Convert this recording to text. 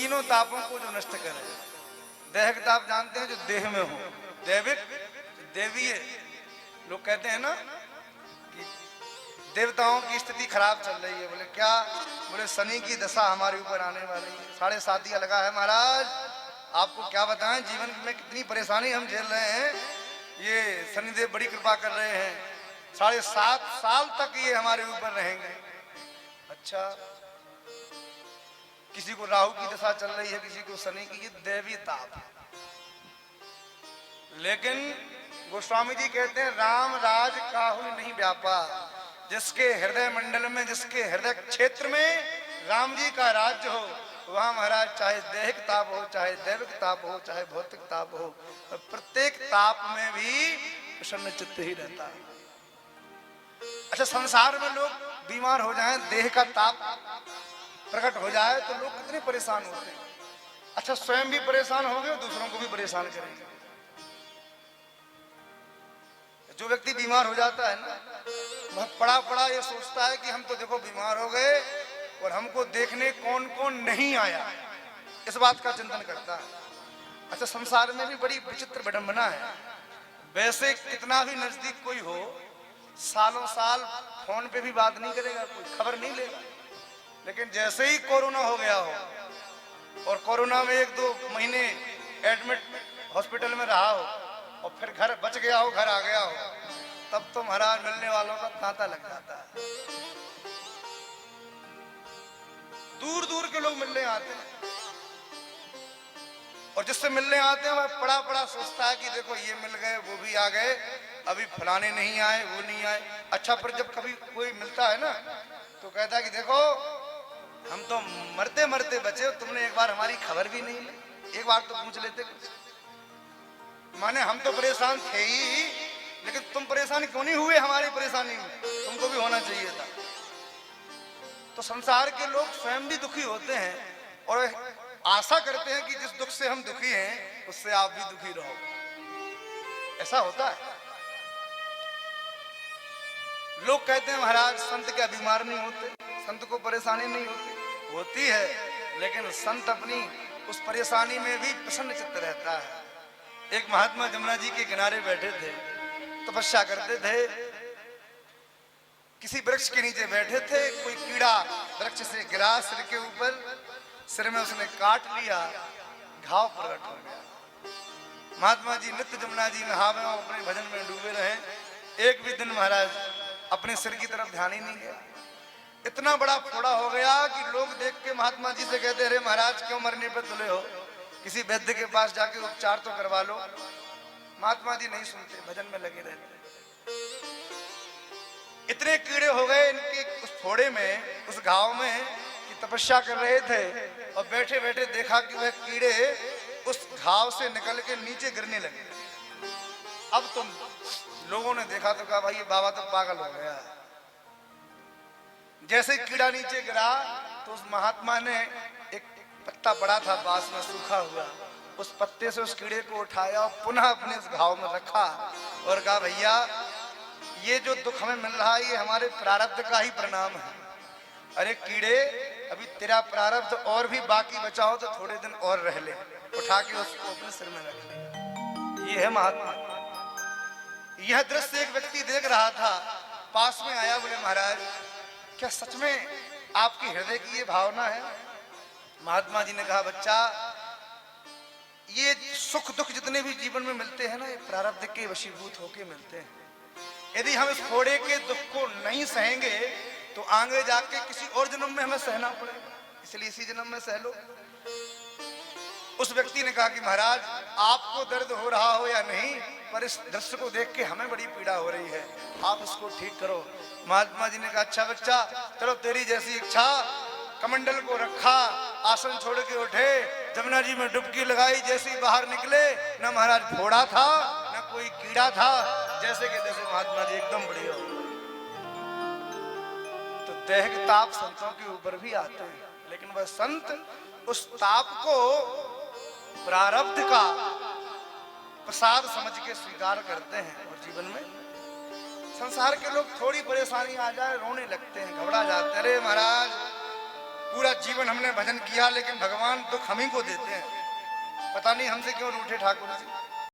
तीनों तापों को जो नष्ट करे। दैहिक ताप जानते हैं, जो देह में हो, दैविक, देवीय। लोग कहते हैं ना कि देवताओं की स्थिति खराब चल रही है। बोले क्या? बोले शनि की दशा हमारे ऊपर आने वाली है, 7.5 लगा है महाराज। आपको क्या बताएं, जीवन में कितनी परेशानी हम झेल रहे हैं। ये शनिदेव बड़ी कृपा कर रहे हैं, 7.5 साल तक ये हमारे ऊपर रहेंगे। अच्छा, किसी को राहु की दशा चल रही है, किसी को शनि की, ये दैवी ताप है। लेकिन गोस्वामी जी कहते हैं राम राज काहू नहीं व्यापा। जिसके हृदय मंडल में, जिसके हृदय क्षेत्र में राम जी का राज्य हो, वहां महाराज चाहे दैहिक ताप हो, चाहे दैविक ताप हो, चाहे भौतिक ताप हो, प्रत्येक ताप में भी प्रसन्न चित्त ही रहता है। अच्छा, संसार में लोग बीमार हो जाएं, देह का ताप प्रकट हो जाए तो लोग कितने परेशान होते हैं। अच्छा, स्वयं भी परेशान होंगे, दूसरों को भी परेशान करेंगे। जो व्यक्ति बीमार हो जाता है ना, वह पड़ा पड़ा ये सोचता है कि हम तो देखो बीमार हो गए और हमको देखने कौन कौन नहीं आया, इस बात का चिंतन करता है। अच्छा, संसार में भी बड़ी विचित्र विडंबना है। वैसे कितना भी नजदीक कोई हो, सालों साल फोन पे भी बात नहीं करेगा, कोई खबर नहीं लेगा। लेकिन जैसे ही कोरोना हो गया हो और कोरोना में 1-2 महीने एडमिट हॉस्पिटल में रहा हो और फिर घर बच गया हो, घर आ गया हो, तब तो महाराज मिलने वालों का तांता लग जाता है। दूर दूर के लोग मिलने आते हैं और जिससे मिलने आते हैं वह पड़ा पड़ा सोचता है कि देखो ये मिल गए, वो भी आ गए, अभी फलाने नहीं आए, वो नहीं आए। अच्छा, पर जब कभी कोई मिलता है ना तो कहता है कि देखो हम तो मरते मरते बचे, तुमने एक बार हमारी खबर भी नहीं ली, एक बार तो पूछ लेते कुछ। माने हम तो परेशान थे ही, लेकिन तुम परेशान क्यों नहीं हुए हमारी परेशानी में, तुमको भी होना चाहिए था। तो संसार के लोग स्वयं भी दुखी होते हैं और आशा करते हैं कि जिस दुख से हम दुखी हैं उससे आप भी दुखी रहो। ऐसा होता है। लोग कहते हैं महाराज संत क्या बीमार नहीं होते, संत को परेशानी नहीं होती? होती है, लेकिन संत अपनी उस परेशानी में भी प्रसन्न चित्त रहता है। एक महात्मा जमुना जी के किनारे बैठे थे, तपस्या करते थे, किसी वृक्ष के नीचे बैठे थे। कोई कीड़ा वृक्ष से गिरा सिर के ऊपर, सिर में उसने काट लिया, घाव प्रकट हो गया। महात्मा जी नित्य जमुना जी नहावे और अपने भजन में डूबे रहे। एक भी दिन महाराज अपने सिर की तरफ ध्यान ही नहीं गया। इतना बड़ा फोड़ा हो गया कि लोग देख के महात्मा जी से कहते, अरे महाराज क्यों मरने पे तुले हो, किसी वैद्य के पास जाके उपचार तो करवा लो। महात्मा जी नहीं सुनते, भजन में लगे रहते। इतने कीड़े हो गए इनके उस फोड़े में, उस घाव में, कि तपस्या कर रहे थे और बैठे बैठे देखा कि वह कीड़े उस घाव से निकल के नीचे गिरने लगे। अब तुम लोगों ने देखा तो कहा भाई ये बाबा तो पागल हो गया। जैसे कीड़ा नीचे गिरा तो उस महात्मा ने एक पत्ता पड़ा था बांस में सूखा हुआ, उस पत्ते से उस कीड़े को उठाया और पुनः अपने इस घाव में रखा और कहा भैया ये जो दुख हमें मिल रहा है ये हमारे प्रारब्ध का ही परिणाम है। अरे कीड़े, अभी तेरा प्रारब्ध और भी बाकी बचा हो तो थोड़े दिन और रह ले। उठा के उसको अपने सिर में रख लिया। ये है महात्मा। यह दृश्य एक व्यक्ति देख रहा था, पास में आया, बोले महाराज क्या सच में आपकी हृदय की ये भावना है? महात्मा जी ने कहा बच्चा, ये सुख दुख जितने भी जीवन में मिलते हैं ना, ये प्रारब्ध के वशीभूत होके मिलते हैं। यदि हम इस फोड़े के दुख को नहीं सहेंगे तो आगे जाके किसी और जन्म में हमें सहना पड़ेगा, इसलिए इसी जन्म में सह लो। उस व्यक्ति ने कहा कि महाराज आपको दर्द हो रहा हो या नहीं, पर इस दृश्य को देख के हमें बड़ी पीड़ा हो रही है, आप इसको ठीक करो। महात्मा जी ने कहा अच्छा बच्चा, चलो तेरी जैसी इच्छा। कमंडल को रखा, आसन छोड़ के उठे, जमुना जी में डुबकी लगाई, जैसे ही बाहर निकले न महाराज फोड़ा था न कोई कीड़ा था, जैसे कि जैसे महात्मा जी एकदम बढ़िया हो गए। तो दैहिक ताप संतों के ऊपर भी आते हैं, लेकिन वह संत उस ताप को प्रारब्ध का प्रसाद समझ के स्वीकार करते हैं और जीवन में। संसार के लोग थोड़ी परेशानी आ जाए रोने लगते हैं, घबरा जाते हैं, अरे महाराज पूरा जीवन हमने भजन किया, लेकिन भगवान दुख हम ही को देते हैं। पता नहीं हमसे क्यों रूठे ठाकुर जी।